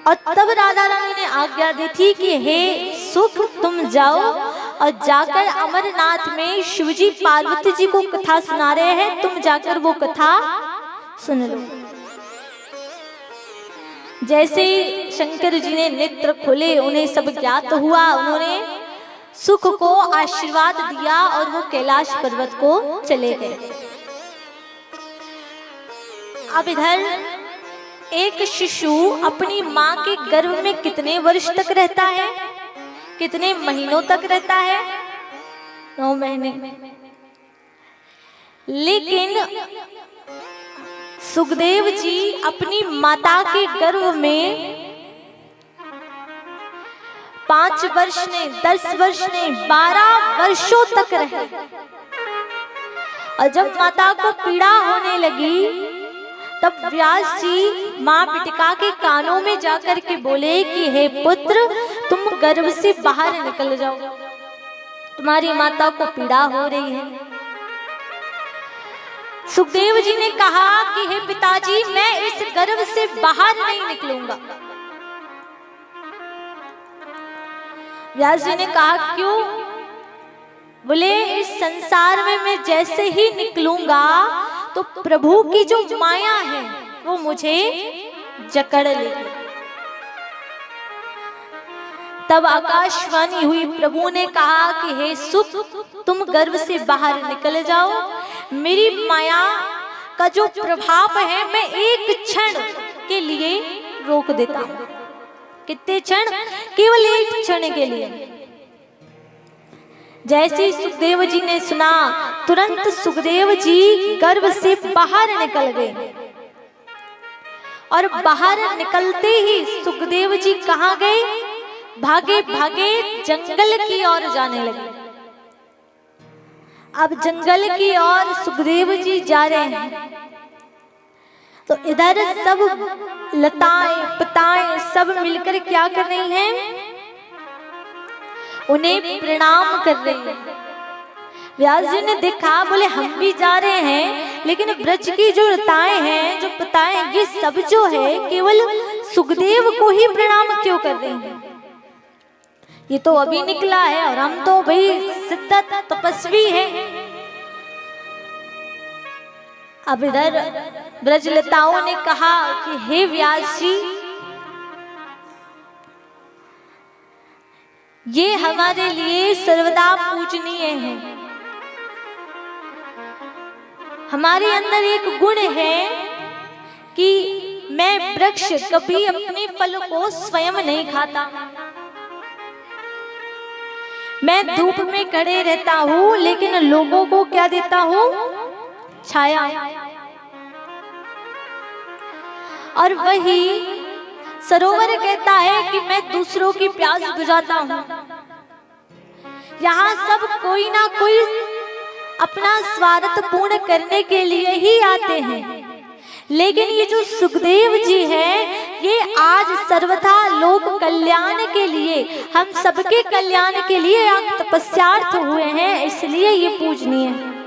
और तब राधा रानी ने आज्ञा दी थी कि हे सुख तुम जाओ और जाकर अमरनाथ में शिवजी पार्वती जी को कथा सुना रहे हैं, तुम जाकर वो कथा सुन लो। जैसे शंकर जी ने नेत्र खोले, उन्हें सब ज्ञात हुआ, उन्होंने सुख को आशीर्वाद दिया और वो कैलाश पर्वत को चले गए। अब इधर एक शिशु अपनी माँ के गर्भ में कितने वर्ष तक रहता है, कितने महीनों तक रहता है? 9 महीने। लेकिन सुखदेव जी अपनी माता के गर्भ में 5 वर्ष ने, 10 वर्ष ने, 12 वर्षों तक रहे। और जब माता को पीड़ा होने लगी तब व्यास जी माँ पिटिका के कानों में जाकर के बोले कि हे पुत्र, तुम गर्भ से बाहर निकल जाओ, तुम्हारी माता को पीड़ा हो रही है। सुखदेव जी ने कहा कि हे पिताजी, मैं इस गर्भ से बाहर नहीं निकलूंगा। व्यास जी ने कहा क्यों? बोले इस संसार में मैं जैसे ही निकलूंगा तो प्रभु की जो माया है वो मुझे जकड़ लेगी। तब आकाशवाणी हुई, प्रभु ने कहा कि हे सुख, तुम गर्भ से बाहर निकल जाओ, मेरी माया का जो प्रभाव है मैं एक क्षण के लिए रोक देता हूं। कितने क्षण? केवल एक क्षण के लिए। जैसे सुखदेव जी ने सुना, तुरंत सुखदेव जी गर्भ से बाहर निकल गए। और बाहर निकलते ही सुखदेव जी कहाँ गए? भागे भागे जंगल की ओर जाने लगे। अब जंगल की ओर सुखदेव जी जा रहे हैं तो इधर सब लताएं पताएं सब मिलकर क्या कर रही हैं? उन्हें प्रणाम कर रही हैं। व्यास जी ने देखा, बोले हम भी जा रहे हैं, लेकिन ब्रज की जो लताएं हैं, जो पताएं, ये सब जो है केवल सुखदेव को ही प्रणाम क्यों कर रही हैं? ये तो अभी निकला है और हम तो भाई सिद्ध तपस्वी हैं। अब इधर ब्रजलताओं ने कहा कि हे व्यास जी, ये हमारे लिए सर्वदा पूजनीय है। हमारे अंदर एक गुण है कि मैं वृक्ष कभी अपने फल को स्वयं नहीं खाता। मैं धूप में खड़े रहता हूँ लेकिन लोगों को क्या देता हूँ? छाया। और वही सरोवर कहता है कि मैं दूसरों की प्यास बुझाता हूँ। यहाँ सब कोई ना कोई अपना स्वार्थ पूर्ण करने के लिए ही आते हैं, लेकिन ये जो सुखदेव जी हैं, ये आज सर्वथा लोक कल्याण के लिए, हम सबके कल्याण के लिए तपस्यार्थ हुए हैं, इसलिए ये पूजनीय है।